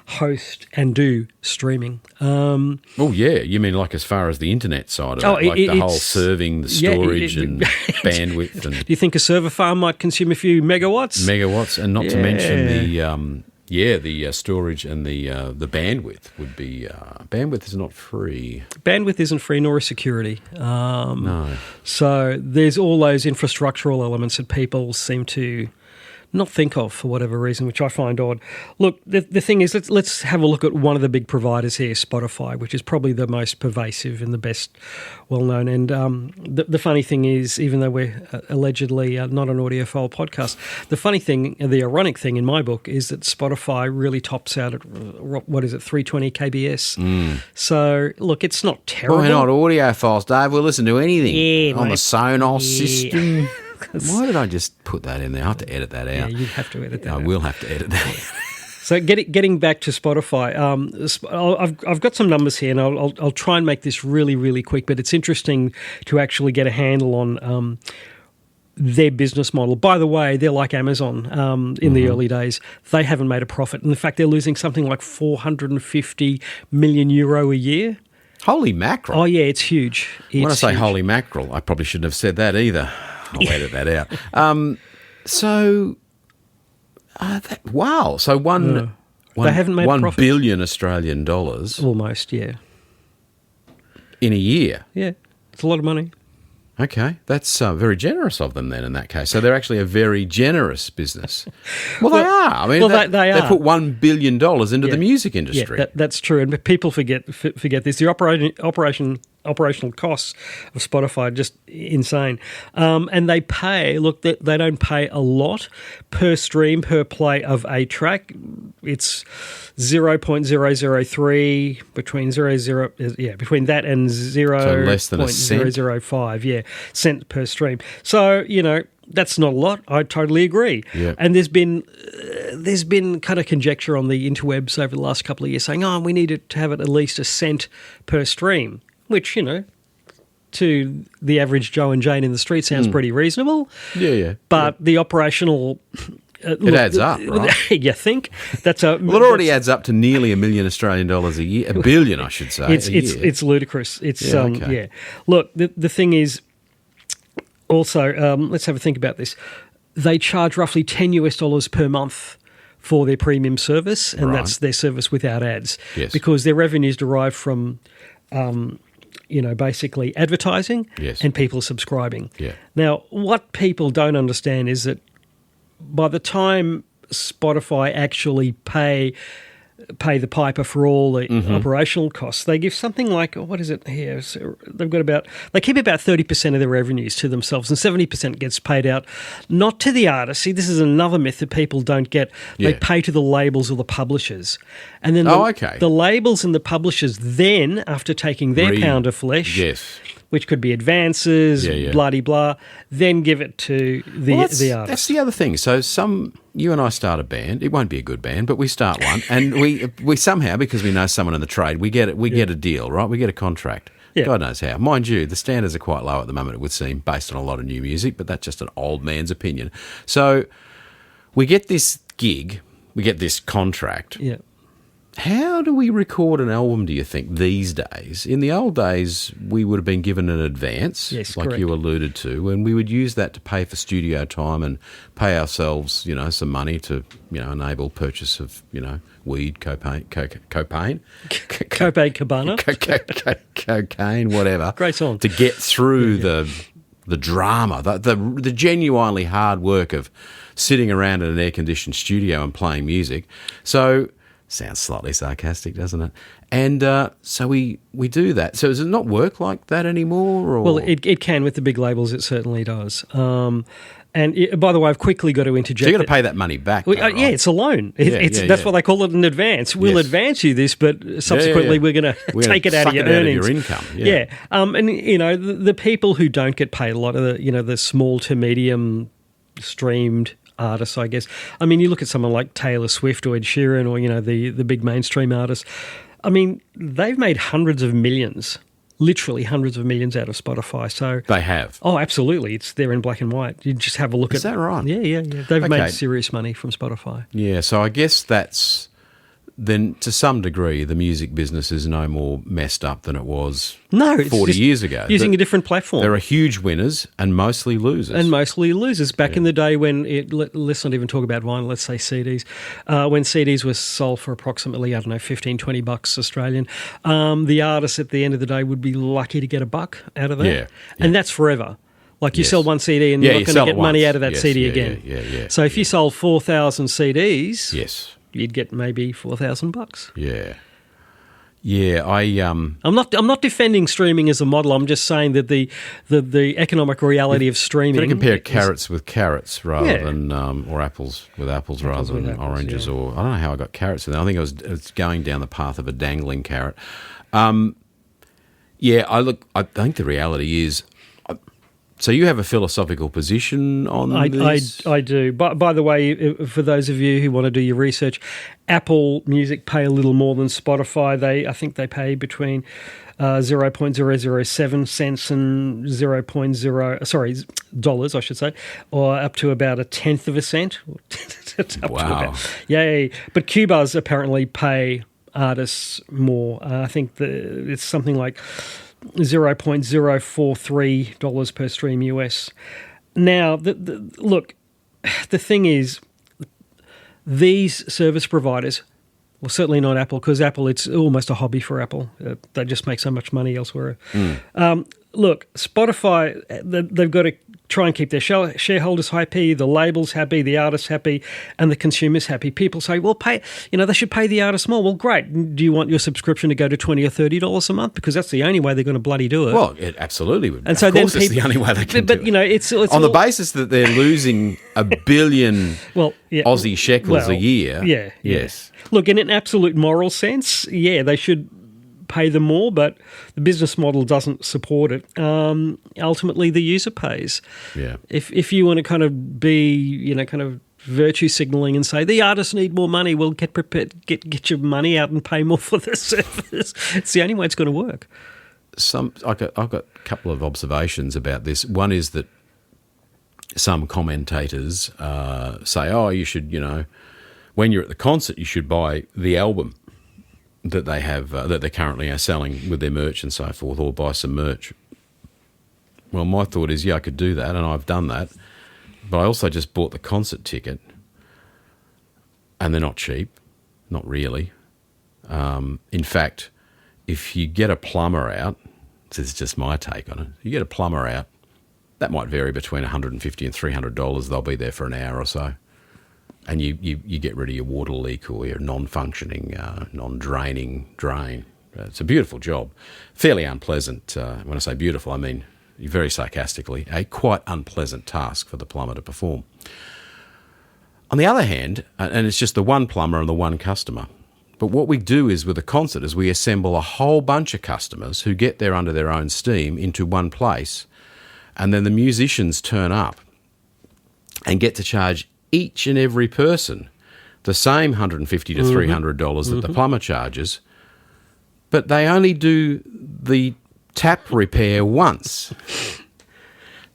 host and do streaming. Oh, yeah. You mean like as far as the internet side of it? Like the whole serving, the storage and bandwidth. And do you think a server farm might consume a few megawatts? Megawatts, and not to mention the storage and the bandwidth would be... bandwidth is not free. Bandwidth isn't free, nor is security. No. So there's all those infrastructural elements that people seem to not think of for whatever reason, which I find odd. Look, the thing is, let's have a look at one of the big providers here, Spotify, which is probably the most pervasive and the best well-known. And the funny thing is, even though we're allegedly not an audiophile podcast, the funny thing, the ironic thing in my book is that Spotify really tops out at, 320 kbs. So, look, it's not terrible. Well, we're not audiophiles, Dave. We'll listen to anything on the Sonos system. Why did I just put that in there? I have to edit that out. Yeah, you'd have to edit that out. I will have to edit that out. So getting back to Spotify, I've got some numbers here, and I'll try and make this really, really quick, but it's interesting to actually get a handle on their business model. By the way, they're like Amazon in the early days. They haven't made a profit. In fact, they're losing something like 450 million euro a year. Holy mackerel. Oh, yeah, it's huge. When I say holy mackerel, I probably shouldn't have said that either. I'll edit that out. Wow. So they haven't made a profit. 1 billion Australian dollars. Almost, yeah. In a year. Yeah, it's a lot of money. Okay, that's very generous of them then in that case. So they're actually a very generous business. Well, they are. I mean, they are. put $1 billion into the music industry. Yeah, that's true. And people forget this. The operational costs of Spotify are just insane. And they pay, look, they don't pay a lot per stream, per play of a track. It's 0.003 between that and 0.005 cent per stream. So, that's not a lot. I totally agree. Yeah. And there's been kind of conjecture on the interwebs over the last couple of years saying, we need to have it at least a cent per stream, which, to the average Joe and Jane in the street sounds pretty reasonable. Yeah. But the operational... it adds up, right? You think? Well, it already adds up to nearly $1 million Australian dollars a year. $1 billion, I should say. It's ludicrous. It's okay. Look, the thing is, also, let's have a think about this. They charge roughly $10 per month for their premium service, and that's their service without ads. Yes. Because their revenues derive from, basically advertising and people subscribing. Yeah. Now, what people don't understand is that by the time Spotify actually pay the piper for all the operational costs, they give something like, what is it here? So they keep about 30% of their revenues to themselves, and 70% gets paid out not to the artist. See, this is another myth that people don't get. They pay to the labels or the publibody, and then the labels and the publishers then, after taking their pound of flesh, which could be advances, blah-de-blah, then give it to the artist. That's the other thing. So you and I start a band. It won't be a good band, but we start one, and we somehow, because we know someone in the trade, we get a deal, right? We get a contract. Yeah. God knows how. Mind you, the standards are quite low at the moment, it would seem, based on a lot of new music, but that's just an old man's opinion. So we get this gig, we get this contract. Yeah. How do we record an album, do you think, these days? In the old days, we would have been given an advance, like correct. You alluded to, and we would use that to pay for studio time and pay ourselves, some money to, enable purchase of, weed, cocaine, Copacabana, cocaine, whatever. Great song. To get through the drama, the genuinely hard work of sitting around in an air-conditioned studio and playing music. So... Sounds slightly sarcastic, doesn't it? And so we do that. So does it not work like that anymore? Or? Well, it can with the big labels. It certainly does. And by the way, I've quickly got to interject. So you've got to pay that money back. Though, right? Yeah, it's a loan. That's what they call it in advance. We'll advance you this, but subsequently we're going to take it out of your earnings. Out of your income. Yeah. And the people who don't get paid a lot of the small to medium streamed artists, I guess. I mean, you look at someone like Taylor Swift or Ed Sheeran or, the big mainstream artists. I mean, they've made hundreds of millions literally hundreds of millions out of Spotify. So They have. oh, absolutely, it's there in black and white. You just have a look at. Is that right? Yeah. They've Okay. made serious money from Spotify. Yeah, so I guess that's then to some degree the music business is no more messed up than it was No, it's 40 just years ago. using a different platform. There are huge winners and mostly losers. And mostly losers. Back in the day when, let's not even talk about vinyl, let's say CDs, when CDs were sold for approximately, I don't know, $15, $20 Australian, the artist at the end of the day would be lucky to get $1 out of that. Yeah. And that's forever. Like you Yes. sell one CD and Yeah, you're you not going sell to it get money once. out of that Yes, CD yeah, again. yeah. So if you sold 4,000 CDs, Yes. you'd get maybe $4,000. Yeah. Yeah, I'm not defending streaming as a model. I'm just saying that the economic reality of streaming. got to compare is- carrots with carrots rather Yeah. than or apples with apples rather with than apples, oranges. yeah. Or I don't know how I got carrots in there. I think it's going down the path of a dangling carrot. Yeah, I think the reality is. So you have a philosophical position on this? I do. By the way, for those of you who want to do your research, Apple Music pay a little more than Spotify. I think they pay between 0.007 cents and dollars, I should say, or up to about a tenth of a cent. It's up to Wow. about, yay! But Cubase apparently pay artists more. I think it's something like $0.043 per stream US. Now, look, the thing is, these service providers, well, certainly not Apple, because Apple, it's almost a hobby for Apple. They just make so much money elsewhere. Look, Spotify, they've got to try and keep their shareholders happy, the labels happy, the artists happy, and the consumers happy. People say, well, they should pay the artists more. Well, great. Do you want your subscription to go to $20 or $30 a month? Because that's the only way they're going to bloody do it. Well, it absolutely would. And so of course, then it's the only way they can but do it. It's on the all- basis that they're losing $1 billion Aussie shekels a year. Yeah. Yes. Look, in an absolute moral sense, yeah, they should pay them more, but the business model doesn't support it. Ultimately, the user pays. Yeah. If you want to kind of be, kind of virtue signaling and say the artists need more money, well, get prepared, get your money out and pay more for the service. It's the only way it's going to work. I've got a couple of observations about this. One is that some commentators say, oh, you should, when you're at the concert, you should buy the album that they have, that they currently are selling with their merch and so forth, or buy some merch. Well, my thought is, yeah, I could do that, and I've done that, but I also just bought the concert ticket, and they're not cheap, not really. In fact, if you get a plumber out, this is just my take on it, you get a plumber out, that might vary between $150 and $300. They'll be there for an hour or so. And you get rid of your water leak or your non-functioning, non-draining drain. It's a beautiful job. Fairly unpleasant. When I say beautiful, I mean very sarcastically, a quite unpleasant task for the plumber to perform. On the other hand, and it's just the one plumber and the one customer, but what we do is with a concert is we assemble a whole bunch of customers who get there under their own steam into one place, and then the musicians turn up and get to charge each and every person the same $150 to $300 that the plumber charges, but they only do the tap repair once.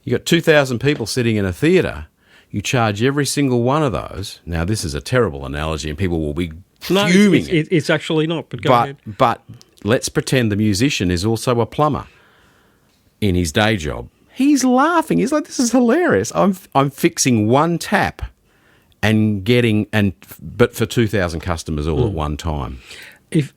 You got 2,000 people sitting in a theatre. You charge every single one of those. Now, this is a terrible analogy, and people will be fuming. It's actually not. But go ahead. But let's pretend the musician is also a plumber in his day job. He's laughing. He's like, "This is hilarious. I'm fixing one tap." But for 2,000 customers all at one time.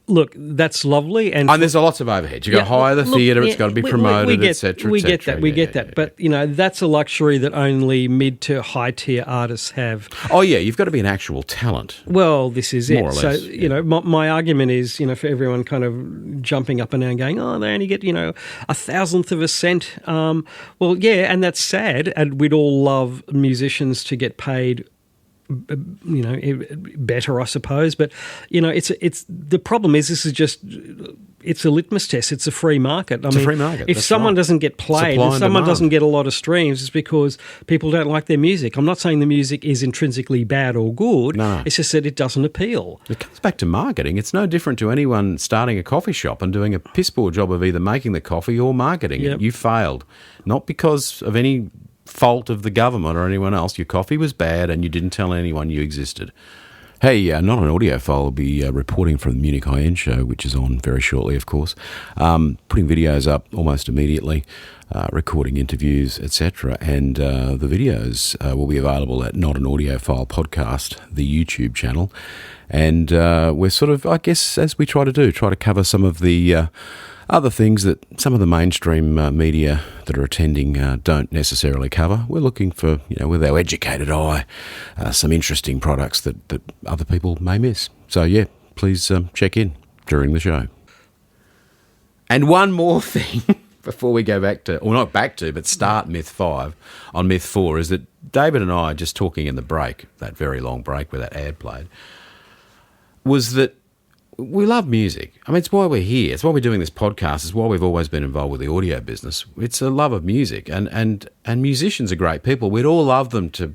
Look, that's lovely, and there's lots of overhead. You got to hire the theatre; it's got to be promoted, etc. We get that. We get that. But that's a luxury that only mid to high tier artists have. Oh yeah, you've got to be an actual talent. Well, this is it. More or less, So my argument is, for everyone kind of jumping up and down, going, "Oh, they only get a thousandth of a cent." Well, yeah, and that's sad, and we'd all love musicians to get paid better, I suppose. But it's the problem is this is just it's a litmus test. It's a free market. It's a free market. If someone doesn't get played and someone doesn't get a lot of streams, it's because people don't like their music. I'm not saying the music is intrinsically bad or good. No. It's just that it doesn't appeal. It comes back to marketing. It's no different to anyone starting a coffee shop and doing a piss poor job of either making the coffee or marketing it. You failed. Not because of any fault of the government or anyone else. Your coffee was bad and you didn't tell anyone you existed. Hey, Not an Audiophile will be reporting from the Munich High End Show, which is on very shortly, of course, putting videos up almost immediately, recording interviews, etc. And the videos will be available at Not an Audiophile Podcast, the YouTube channel. And we're sort of, I guess, as we try to cover some of the other things that some of the mainstream media that are attending don't necessarily cover. We're looking for, with our educated eye, some interesting products that other people may miss. So, please check in during the show. And one more thing before we go back to, or not back to, but start Myth 5 on Myth 4 is that David and I, just talking in the break, that very long break where that ad played, was that we love music. I mean, it's why we're here. It's why we're doing this podcast. It's why we've always been involved with the audio business. It's a love of music, and musicians are great people. We'd all love them to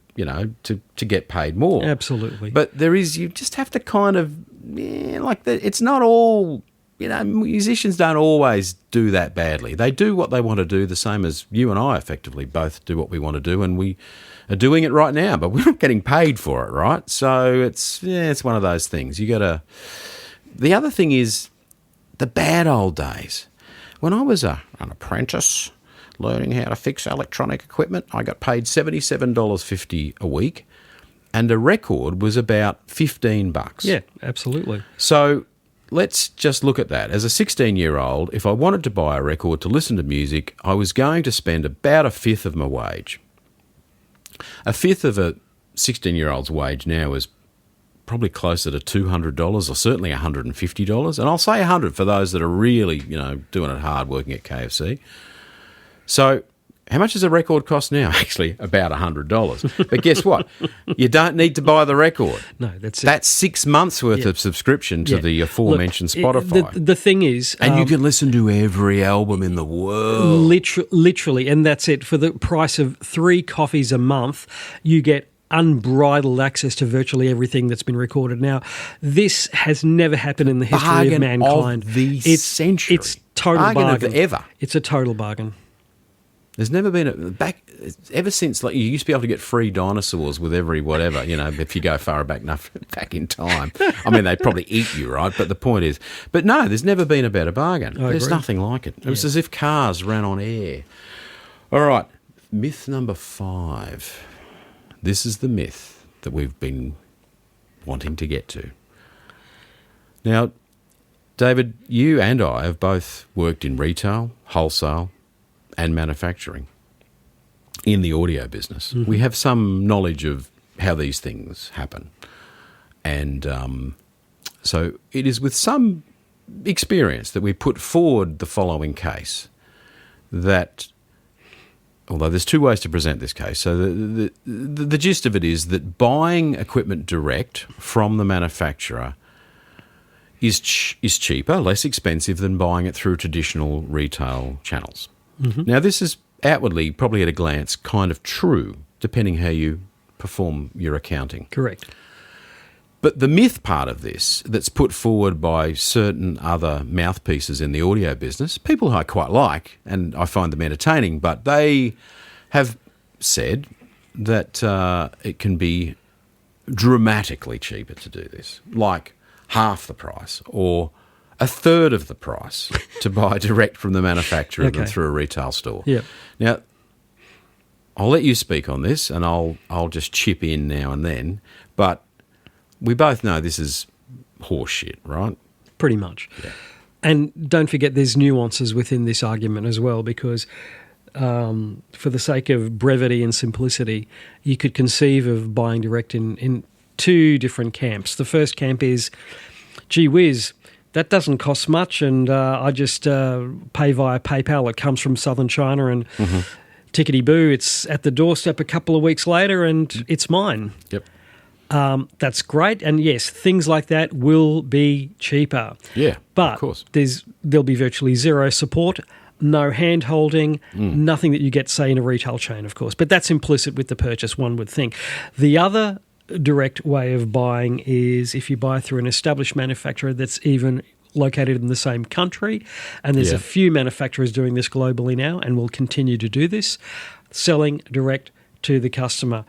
get paid more. Absolutely. But you just have to kind of, it's not all, musicians don't always do that badly. They do what they want to do, the same as you and I effectively both do what we want to do, and we are doing it right now, but we're not getting paid for it, right? So it's one of those things. You got to... The other thing is the bad old days. When I was an apprentice learning how to fix electronic equipment, I got paid $77.50 a week, and a record was about $15. Yeah, absolutely. So let's just look at that. As a 16-year-old, if I wanted to buy a record to listen to music, I was going to spend about a fifth of my wage. A fifth of a 16-year-old's wage now is probably closer to $200 or certainly $150. And I'll say $100 for those that are really, doing it hard working at KFC. So how much does a record cost now? Actually, about $100. But guess what? You don't need to buy the record. No, that's it. That's 6 months worth of subscription to the aforementioned Spotify. The thing is... And you can listen to every album in the world. Literally, and that's it. For the price of 3 coffees a month, you get unbridled access to virtually everything that's been recorded. Now, this has never happened in the history of mankind. Of the century. It's total bargain. Of ever. It's a total bargain. There's never been ever since, like, you used to be able to get free dinosaurs with every whatever, if you go far back enough back in time. I mean, they'd probably eat you, right? But the point is, but no, there's never been a better bargain. There's nothing like it. It was as if cars ran on air. All right, myth number 5. This is the myth that we've been wanting to get to. Now, David, you and I have both worked in retail, wholesale, and manufacturing in the audio business. Mm-hmm. We have some knowledge of how these things happen. And so it is with some experience that we put forward the following case that... Although there's 2 ways to present this case. So the gist of it is that buying equipment direct from the manufacturer is cheaper, less expensive than buying it through traditional retail channels. Mm-hmm. Now, this is outwardly, probably at a glance, kind of true, depending how you perform your accounting. Correct. But the myth part of this that's put forward by certain other mouthpieces in the audio business, people I quite like and I find them entertaining, but they have said that it can be dramatically cheaper to do this, like half the price or a third of the price to buy direct from the manufacturer than through a retail store. Yeah. Now, I'll let you speak on this and I'll just chip in now and then, but we both know this is horse shit, right? Pretty much. Yeah. And don't forget there's nuances within this argument as well, because for the sake of brevity and simplicity, you could conceive of buying direct in 2 different camps. The first camp is, gee whiz, that doesn't cost much and I just pay via PayPal. It comes from southern China and tickety-boo, it's at the doorstep a couple of weeks later and it's mine. Yep. That's great. And yes, things like that will be cheaper. Yeah, but of course. There'll be virtually zero support, no hand-holding, nothing that you get, say, in a retail chain, of course. But that's implicit with the purchase, one would think. The other direct way of buying is if you buy through an established manufacturer that's even located in the same country, and there's a few manufacturers doing this globally now and will continue to do this, selling direct to the customer.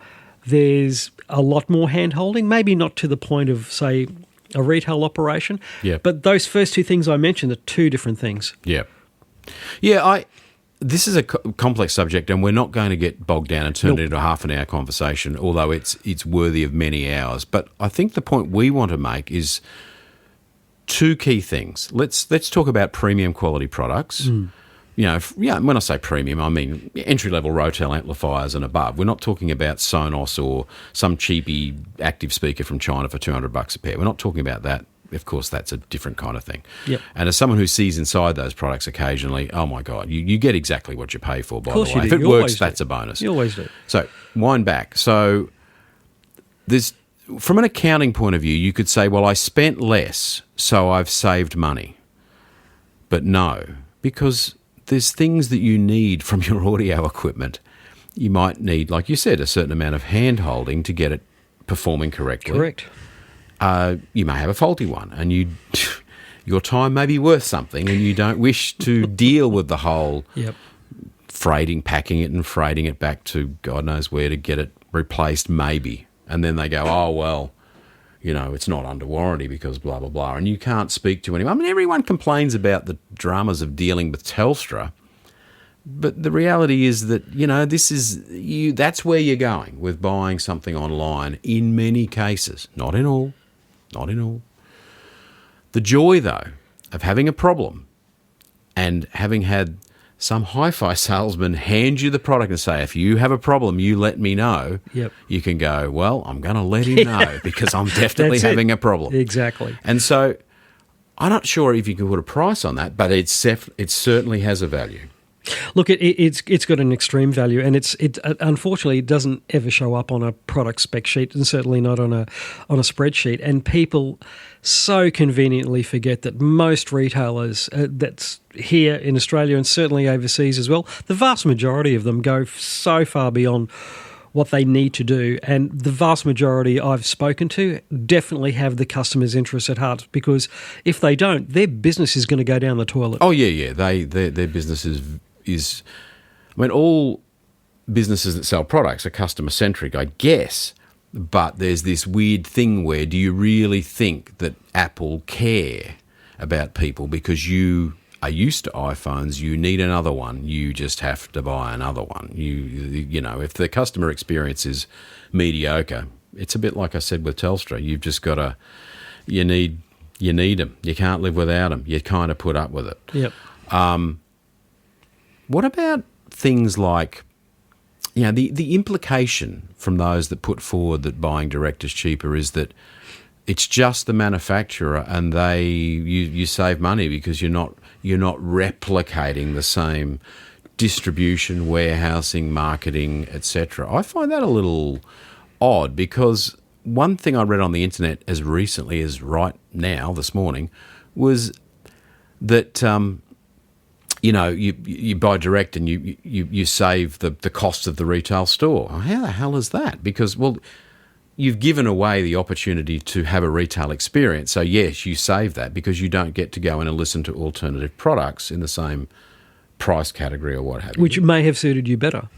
There's a lot more hand-holding, maybe not to the point of, say, a retail operation, but those first two things I mentioned are two different things. Yeah. Yeah, this is a complex subject, and we're not going to get bogged down and turn it into a half an hour conversation, although it's worthy of many hours. But I think the point we want to make is two key things. Let's talk about premium quality products. When I say premium, I mean entry-level Rotel amplifiers and above. We're not talking about Sonos or some cheapy active speaker from China for $200 a pair. We're not talking about that. Of course, that's a different kind of thing. Yep. And as someone who sees inside those products occasionally, oh my God, you get exactly what you pay for, by the way. If it works, that's a bonus. You always do. So, wind back. So, from an accounting point of view, you could say, well, I spent less, so I've saved money. But no, because there's things that you need from your audio equipment. You might need, like you said, a certain amount of hand-holding to get it performing correctly. Correct. You may have a faulty one, and your time may be worth something, and you don't wish to deal with the whole packing it and freighting it back to God knows where to get it replaced, maybe. And then they go, oh, well, it's not under warranty because blah, blah, blah. And you can't speak to anyone. I mean, everyone complains about the dramas of dealing with Telstra, but the reality is that, that's where you're going with buying something online in many cases, not in all. Not in all. The joy, though, of having a problem and having had some hi-fi salesman hand you the product and say, if you have a problem, you let me know. Yep. You can go, well, I'm going to let him know because I'm definitely having a problem. Exactly. And so I'm not sure if you can put a price on that, but it certainly has a value. Look, it's got an extreme value, and it unfortunately it doesn't ever show up on a product spec sheet, and certainly not on a spreadsheet. And people so conveniently forget that most retailers that's here in Australia and certainly overseas as well, the vast majority of them go so far beyond what they need to do, and the vast majority I've spoken to definitely have the customer's interests at heart, because if they don't, their business is going to go down the toilet. Oh yeah, their business is. I mean, all businesses that sell products are customer centric, I guess. But there's this weird thing where, do you really think that Apple care about people because you are used to iPhones, you need another one, you just have to buy another one. If the customer experience is mediocre, it's a bit like I said with Telstra. You've just got to, you need them. You can't live without them. You kind of put up with it. Yep. What about things like, the implication from those that put forward that buying direct is cheaper is that it's just the manufacturer and you save money because you're not replicating the same distribution, warehousing, marketing, etc. I find that a little odd, because one thing I read on the internet as recently as right now, this morning, was that you buy direct and you save the cost of the retail store. How the hell is that? Because, well, you've given away the opportunity to have a retail experience. So, yes, you save that because you don't get to go in and listen to alternative products in the same price category or what have you. Which may have suited you better.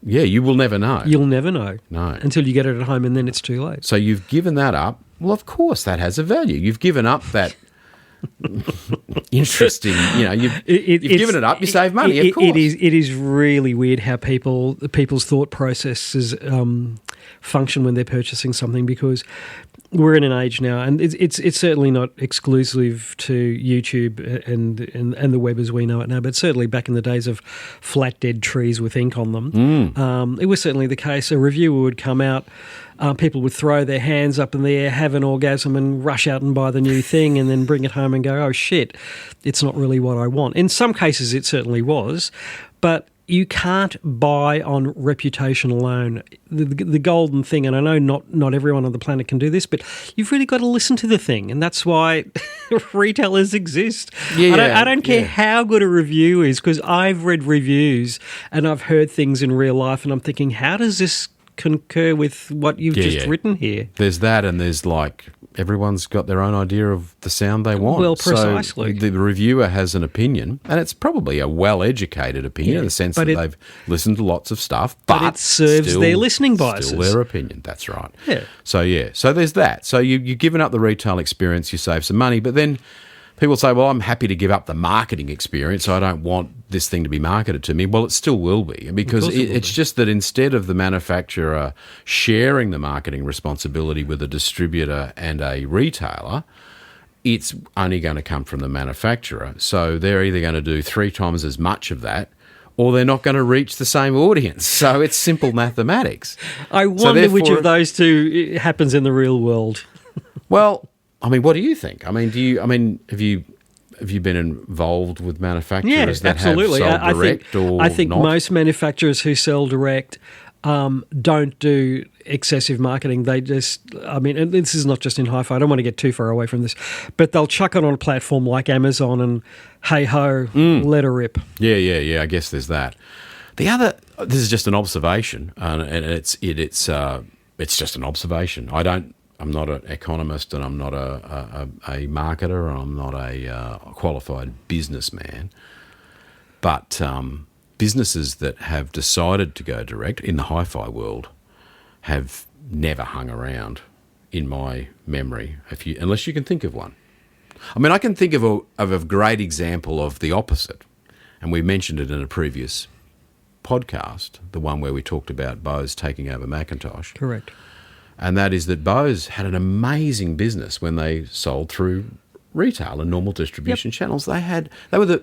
Yeah, you will never know. You'll never know. No. Until you get it at home, and then it's too late. So you've given that up. Well, of course, that has a value. You've given up that interesting, you've given it up, you save money, of course. It is really weird how people's thought processes function when they're purchasing something, because we're in an age now, and it's certainly not exclusive to YouTube and the web as we know it now, but certainly back in the days of flat dead trees with ink on them, it was certainly the case. A reviewer would come out, people would throw their hands up in the air, have an orgasm, and rush out and buy the new thing, and then bring it home and go, oh shit, it's not really what I want. In some cases it certainly was, but you can't buy on reputation alone. The golden thing, and I know not everyone on the planet can do this, but you've really got to listen to the thing, and that's why retailers exist. I don't care how good a review is, because I've read reviews and I've heard things in real life, and I'm thinking, how does this concur with what you've just written here? There's that, and there's like everyone's got their own idea of the sound they want. Well, precisely. So the reviewer has an opinion, and it's probably a well-educated opinion in the sense that they've listened to lots of stuff, but it serves their listening biases. Still their opinion. That's right. Yeah. So there's that. So you've given up the retail experience, you save some money, but then people say, well, I'm happy to give up the marketing experience. I don't want this thing to be marketed to me. Well, it still will be, because it's just that instead of the manufacturer sharing the marketing responsibility with a distributor and a retailer, it's only going to come from the manufacturer. So they're either going to do 3 times as much of that, or they're not going to reach the same audience. So it's simple mathematics. I wonder which of those two happens in the real world. Well, I mean, what do you think? I mean, have you been involved with manufacturers that absolutely. have sold direct or I think not? most manufacturers who sell direct don't do excessive marketing. They just, and this is not just in HiFi. I don't want to get too far away from this, but they'll chuck it on a platform like Amazon and hey-ho, let her rip. Yeah. I guess there's that. This is just an observation, and it's just an observation. I'm not an economist, and I'm not a marketer, and I'm not a qualified businessman. But businesses that have decided to go direct in the hi-fi world have never hung around, in my memory, unless you can think of one. I mean, I can think of a great example of the opposite, and we mentioned it in a previous podcast, the one where we talked about Bose taking over Macintosh. Correct. And that is that Bose had an amazing business when they sold through retail and normal distribution channels. They were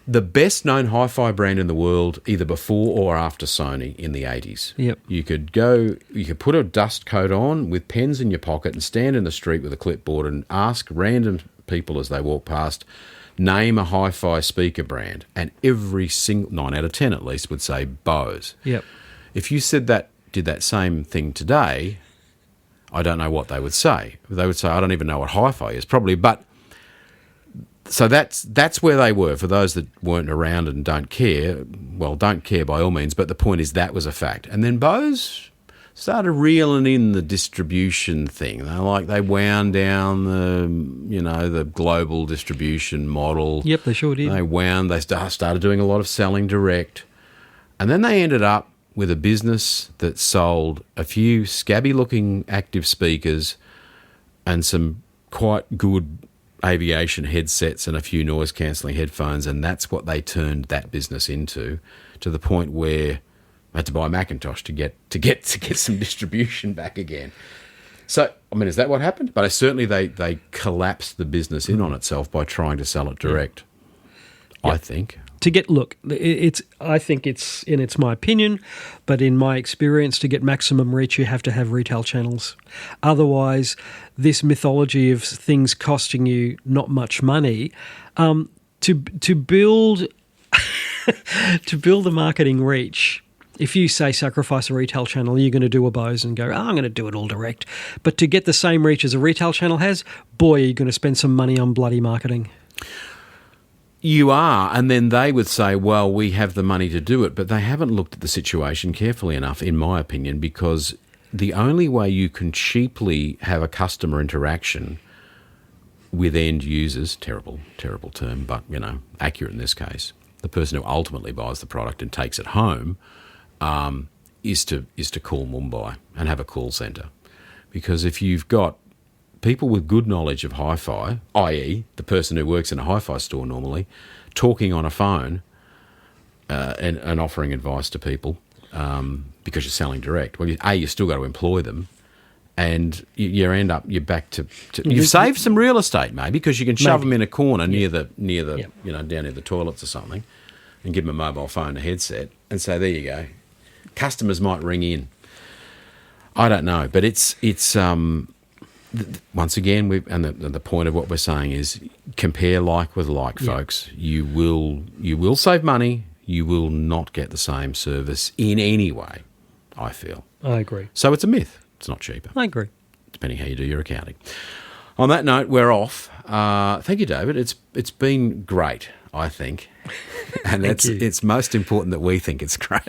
the best known hi-fi brand in the world, either before or after Sony in the 80s. Yep. You could put a dust coat on with pens in your pocket and stand in the street with a clipboard and ask random people as they walk past, name a hi-fi speaker brand, and every single 9 out of 10 at least would say Bose. Yep. If you did that same thing today, I don't know what they would say. They would say, I don't even know what hi-fi is, probably. But so that's where they were. For those that weren't around and don't care, well, don't care by all means, but the point is that was a fact. And then Bose started reeling in the distribution thing. They wound down the global distribution model. Yep, they sure did. They started doing a lot of selling direct. And then they ended up with a business that sold a few scabby-looking active speakers and some quite good aviation headsets and a few noise-cancelling headphones, and that's what they turned that business into, to the point where I had to buy a Macintosh to get some distribution back again. So, I mean, is that what happened? But certainly they collapsed the business in on itself by trying to sell it direct, I think. I think it's my opinion, but in my experience, to get maximum reach, you have to have retail channels. Otherwise, this mythology of things costing you not much money, to build the marketing reach. If you say sacrifice a retail channel, you're going to do a Bose and go, I'm going to do it all direct. But to get the same reach as a retail channel has, boy, are you going to spend some money on bloody marketing. You are, and then they would say, well, we have the money to do it, but they haven't looked at the situation carefully enough, in my opinion, because the only way you can cheaply have a customer interaction with end users, terrible term, but, accurate in this case, the person who ultimately buys the product and takes it home, is to call Mumbai and have a call centre. Because if you've got people with good knowledge of hi-fi, i.e. the person who works in a hi-fi store normally, talking on a phone and offering advice to people because you're selling direct. Well, you've still got to employ them, and you're back to you've saved some real estate maybe, because you can shove them in a corner near the down near the toilets or something, and give them a mobile phone, a headset, and say, there you go. Customers might ring in. I don't know, but it's once again, the point of what we're saying is compare like with like, folks. You will save money. you will not get the same service in any way, I feel. I agree. So it's a myth. It's not cheaper, I agree. depending how you do your accounting. On that note, we're off. Thank you, David. It's been great, I think. And it's most important that we think it's great.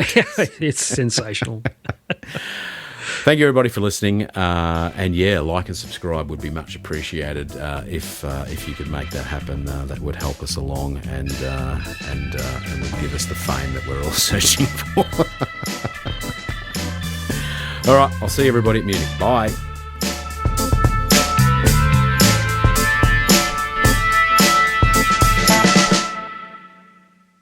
It's sensational. Thank you, everybody, for listening. And yeah, like and subscribe would be much appreciated if you could make that happen. That would help us along and would give us the fame that we're all searching for. All right, I'll see everybody at Munich. Bye.